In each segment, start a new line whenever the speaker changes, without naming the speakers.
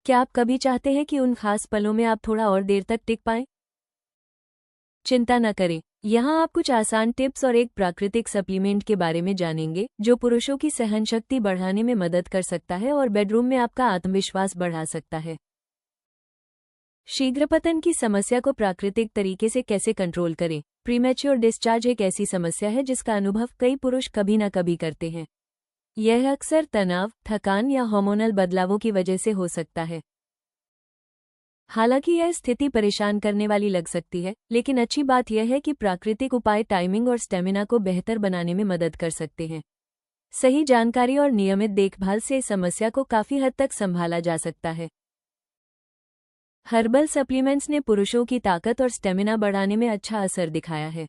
क्या आप कभी चाहते हैं कि उन खास पलों में आप थोड़ा और देर तक टिक पाएं? चिंता न करें, यहाँ आप कुछ आसान टिप्स और एक प्राकृतिक सप्लीमेंट के बारे में जानेंगे जो पुरुषों की सहनशक्ति बढ़ाने में मदद कर सकता है और बेडरूम में आपका आत्मविश्वास बढ़ा सकता है। शीघ्रपतन की समस्या को प्राकृतिक तरीके से कैसे कंट्रोल करें? प्रीमैच्योर डिस्चार्ज एक ऐसी समस्या है जिसका अनुभव कई पुरुष कभी न कभी करते हैं। यह अक्सर तनाव, थकान या हार्मोनल बदलावों की वजह से हो सकता है। हालांकि यह स्थिति परेशान करने वाली लग सकती है, लेकिन अच्छी बात यह है कि प्राकृतिक उपाय टाइमिंग और स्टेमिना को बेहतर बनाने में मदद कर सकते हैं। सही जानकारी और नियमित देखभाल से इस समस्या को काफी हद तक संभाला जा सकता है। हर्बल सप्लीमेंट्स ने पुरुषों की ताकत और स्टेमिना बढ़ाने में अच्छा असर दिखाया है।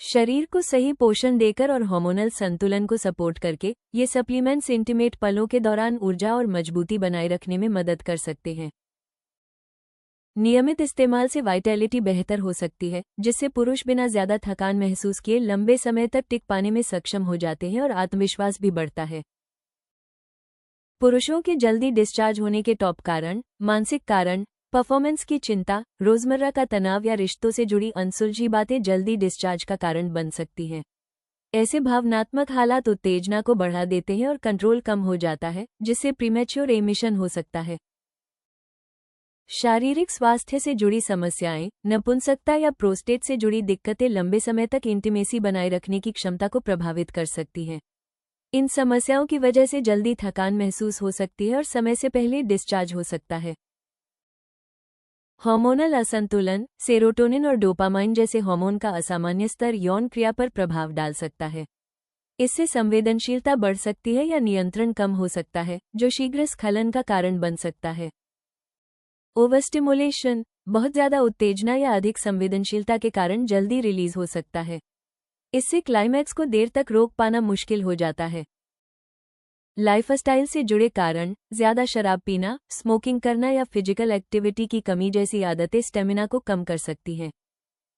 शरीर को सही पोषण देकर और हार्मोनल संतुलन को सपोर्ट करके ये सप्लीमेंट्स इंटीमेट पलों के दौरान ऊर्जा और मजबूती बनाए रखने में मदद कर सकते हैं। नियमित इस्तेमाल से वाइटैलिटी बेहतर हो सकती है, जिससे पुरुष बिना ज्यादा थकान महसूस किए लंबे समय तक टिक पाने में सक्षम हो जाते हैं और आत्मविश्वास भी बढ़ता है। पुरुषों के जल्दी डिस्चार्ज होने के टॉप कारण: मानसिक कारण, परफॉर्मेंस की चिंता, रोजमर्रा का तनाव या रिश्तों से जुड़ी अनसुलझी बातें जल्दी डिस्चार्ज का कारण बन सकती हैं। ऐसे भावनात्मक हालात उत्तेजना को बढ़ा देते हैं और कंट्रोल कम हो जाता है, जिससे प्रीमैच्योर एमिशन हो सकता है। शारीरिक स्वास्थ्य से जुड़ी समस्याएं, नपुंसकता या प्रोस्टेट से जुड़ी दिक्कतें लंबे समय तक इंटीमेसी बनाए रखने की क्षमता को प्रभावित कर सकती हैं। इन समस्याओं की वजह से जल्दी थकान महसूस हो सकती है और समय से पहले डिस्चार्ज हो सकता है। हार्मोनल असंतुलन, सेरोटोनिन और डोपामाइन जैसे हार्मोन का असामान्य स्तर यौन क्रिया पर प्रभाव डाल सकता है। इससे संवेदनशीलता बढ़ सकती है या नियंत्रण कम हो सकता है, जो शीघ्र स्खलन का कारण बन सकता है। ओवरस्टिमुलेशन, बहुत ज्यादा उत्तेजना या अधिक संवेदनशीलता के कारण जल्दी रिलीज हो सकता है। इससे क्लाइमैक्स को देर तक रोक पाना मुश्किल हो जाता है। लाइफस्टाइल से जुड़े कारण: ज्यादा शराब पीना, स्मोकिंग करना या फिजिकल एक्टिविटी की कमी जैसी आदतें स्टेमिना को कम कर सकती हैं।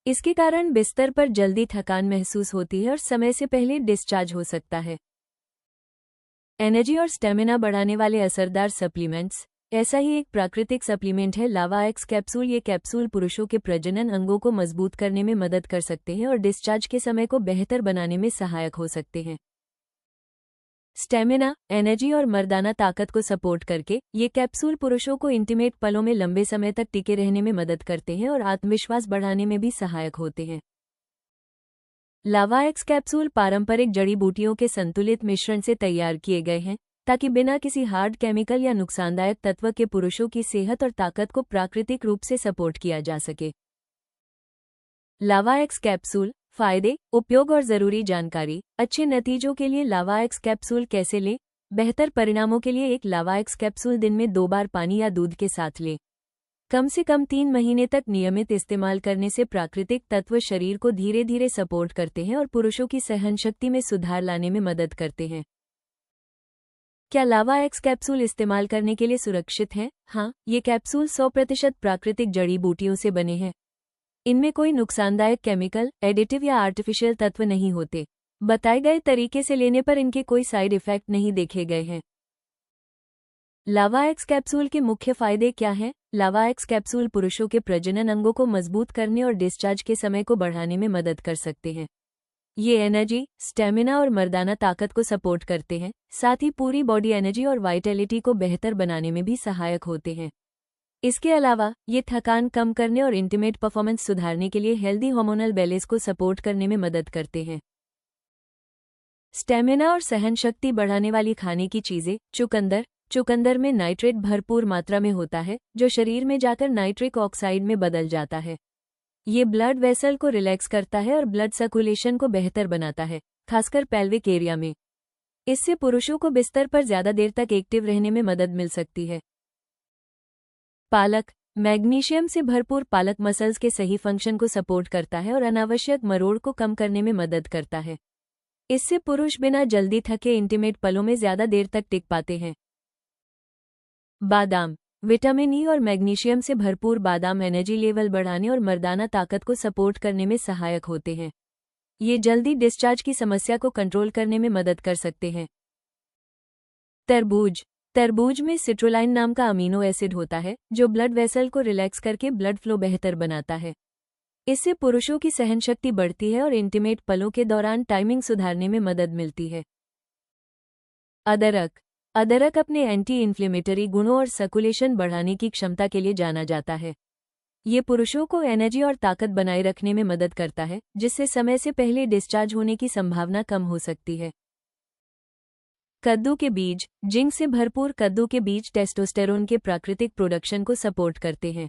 इसके कारण बिस्तर पर जल्दी थकान महसूस होती है और समय से पहले डिस्चार्ज हो सकता है। एनर्जी और स्टेमिना बढ़ाने वाले असरदार सप्लीमेंट्स: ऐसा ही एक प्राकृतिक सप्लीमेंट है लावा एक्स कैप्सूल। ये कैप्सूल पुरुषों के प्रजनन अंगों को मजबूत करने में मदद कर सकते हैं और डिस्चार्ज के समय को बेहतर बनाने में सहायक हो सकते हैं। स्टेमिना, एनर्जी और मर्दाना ताकत को सपोर्ट करके ये कैप्सूल पुरुषों को इंटीमेट पलों में लंबे समय तक टिके रहने में मदद करते हैं और आत्मविश्वास बढ़ाने में भी सहायक होते हैं। लावा एक्स कैप्सूल पारंपरिक जड़ी बूटियों के संतुलित मिश्रण से तैयार किए गए हैं, ताकि बिना किसी हार्ड केमिकल या नुकसानदायक तत्व के पुरुषों की सेहत और ताकत को प्राकृतिक रूप से सपोर्ट किया जा सके। लावा एक्स कैप्सूल फायदे, उपयोग और जरूरी जानकारी। अच्छे नतीजों के लिए लावा एक्स कैप्सूल कैसे लें? बेहतर परिणामों के लिए एक लावा एक्स कैप्सूल दिन में 2 बार पानी या दूध के साथ लें। कम से कम 3 महीने तक नियमित इस्तेमाल करने से प्राकृतिक तत्व शरीर को धीरे धीरे सपोर्ट करते हैं और पुरुषों की सहनशक्ति में सुधार लाने में मदद करते हैं। क्या लावा एक्स कैप्सूल इस्तेमाल करने के लिए सुरक्षित हैं? हाँ, ये कैप्सूल 100% प्राकृतिक जड़ी बूटियों से बने हैं। इनमें कोई नुकसानदायक केमिकल, एडिटिव या आर्टिफिशियल तत्व नहीं होते। बताए गए तरीके से लेने पर इनके कोई साइड इफेक्ट नहीं देखे गए हैं। लावा एक्स कैप्सूल के मुख्य फायदे क्या हैं? लावा एक्स कैप्सूल पुरुषों के प्रजनन अंगों को मजबूत करने और डिस्चार्ज के समय को बढ़ाने में मदद कर सकते हैं। ये एनर्जी, स्टेमिना और मर्दाना ताकत को सपोर्ट करते हैं, साथ ही पूरी बॉडी एनर्जी और वाइटैलिटी को बेहतर बनाने में भी सहायक होते हैं। इसके अलावा ये थकान कम करने और इंटीमेट परफॉर्मेंस सुधारने के लिए हेल्दी हार्मोनल बैलेंस को सपोर्ट करने में मदद करते हैं। स्टेमिना और सहनशक्ति बढ़ाने वाली खाने की चीजें: चुकंदर में नाइट्रेट भरपूर मात्रा में होता है, जो शरीर में जाकर नाइट्रिक ऑक्साइड में बदल जाता है। ये ब्लड वेसल को रिलैक्स करता है और ब्लड सर्कुलेशन को बेहतर बनाता है, खासकर पेल्विक एरिया में। इससे पुरुषों को बिस्तर पर ज्यादा देर तक एक्टिव रहने में मदद मिल सकती है। पालक, मैग्नीशियम से भरपूर पालक मसल्स के सही फंक्शन को सपोर्ट करता है और अनावश्यक मरोड़ को कम करने में मदद करता है। इससे पुरुष बिना जल्दी थके इंटीमेट पलों में ज्यादा देर तक टिक पाते हैं। बादाम, विटामिन ई और मैग्नीशियम से भरपूर बादाम एनर्जी लेवल बढ़ाने और मर्दाना ताकत को सपोर्ट करने में सहायक होते हैं। ये जल्दी डिस्चार्ज की समस्या को कंट्रोल करने में मदद कर सकते हैं। तरबूज, तरबूज में सिट्रुलाइन नाम का अमीनो एसिड होता है जो ब्लड वेसल को रिलैक्स करके ब्लड फ्लो बेहतर बनाता है। इससे पुरुषों की सहनशक्ति बढ़ती है और इंटीमेट पलों के दौरान टाइमिंग सुधारने में मदद मिलती है। अदरक। अदरक अपने एंटी इन्फ्लेमेटरी गुणों और सर्कुलेशन बढ़ाने की क्षमता के लिए जाना जाता है। ये पुरुषों को एनर्जी और ताकत बनाए रखने में मदद करता है, जिससे समय से पहले डिस्चार्ज होने की संभावना कम हो सकती है। कद्दू के बीज। जिंक से भरपूर कद्दू के बीज टेस्टोस्टेरोन के प्राकृतिक प्रोडक्शन को सपोर्ट करते हैं।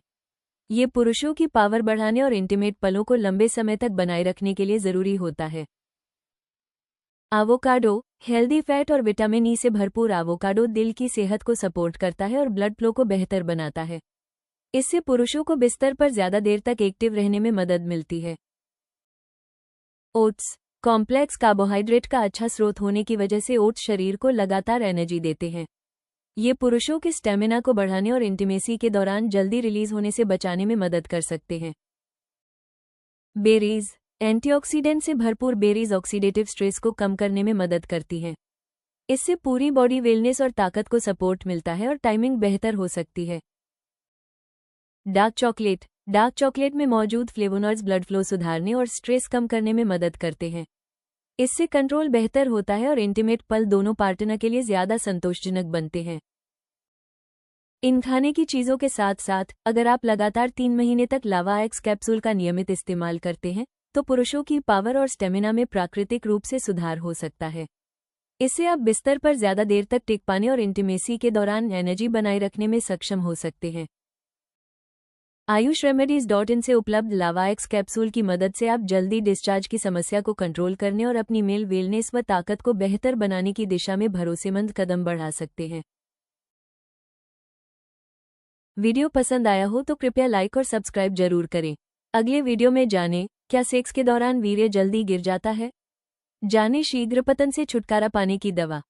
ये पुरुषों की पावर बढ़ाने और इंटीमेट पलों को लंबे समय तक बनाए रखने के लिए जरूरी होता है। एवोकाडो। हेल्दी फैट और विटामिन ई से भरपूर एवोकाडो दिल की सेहत को सपोर्ट करता है और ब्लड फ्लो को बेहतर बनाता है। इससे पुरुषों को बिस्तर पर ज्यादा देर तक एक्टिव रहने में मदद मिलती है। ओट्स। कॉम्प्लेक्स कार्बोहाइड्रेट का अच्छा स्रोत होने की वजह से ओट्स शरीर को लगातार एनर्जी देते हैं। ये पुरुषों के स्टेमिना को बढ़ाने और इंटीमेसी के दौरान जल्दी रिलीज होने से बचाने में मदद कर सकते हैं। बेरीज। एंटीऑक्सीडेंट से भरपूर बेरीज ऑक्सीडेटिव स्ट्रेस को कम करने में मदद करती हैं। इससे पूरी बॉडी वेलनेस और ताकत को सपोर्ट मिलता है और टाइमिंग बेहतर हो सकती है। Dark chocolate. डार्क चॉकलेट में मौजूद फ्लेवोनॉइड्स ब्लड फ्लो सुधारने और स्ट्रेस कम करने में मदद करते हैं। इससे कंट्रोल बेहतर होता है और इंटीमेट पल दोनों पार्टनर के लिए ज्यादा संतोषजनक बनते हैं। इन खाने की चीजों के साथ साथ अगर आप लगातार 3 महीने तक लावा एक्स कैप्सूल का नियमित इस्तेमाल करते हैं तो पुरुषों की पावर और स्टेमिना में प्राकृतिक रूप से सुधार हो सकता है। इससे आप बिस्तर पर ज्यादा देर तक टिक पाने और इंटीमेसी के दौरान एनर्जी बनाए रखने में सक्षम हो सकते हैं। ayushremedies.in से उपलब्ध लावा एक्स कैप्सूल की मदद से आप जल्दी डिस्चार्ज की समस्या को कंट्रोल करने और अपनी मेल वेलनेस व ताकत को बेहतर बनाने की दिशा में भरोसेमंद कदम बढ़ा सकते हैं। वीडियो पसंद आया हो तो कृपया लाइक और सब्सक्राइब जरूर करें। अगले वीडियो में जानें, क्या सेक्स के दौरान वीर्य जल्दी गिर जाता है? जानें शीघ्र पतन से छुटकारा पाने की दवा।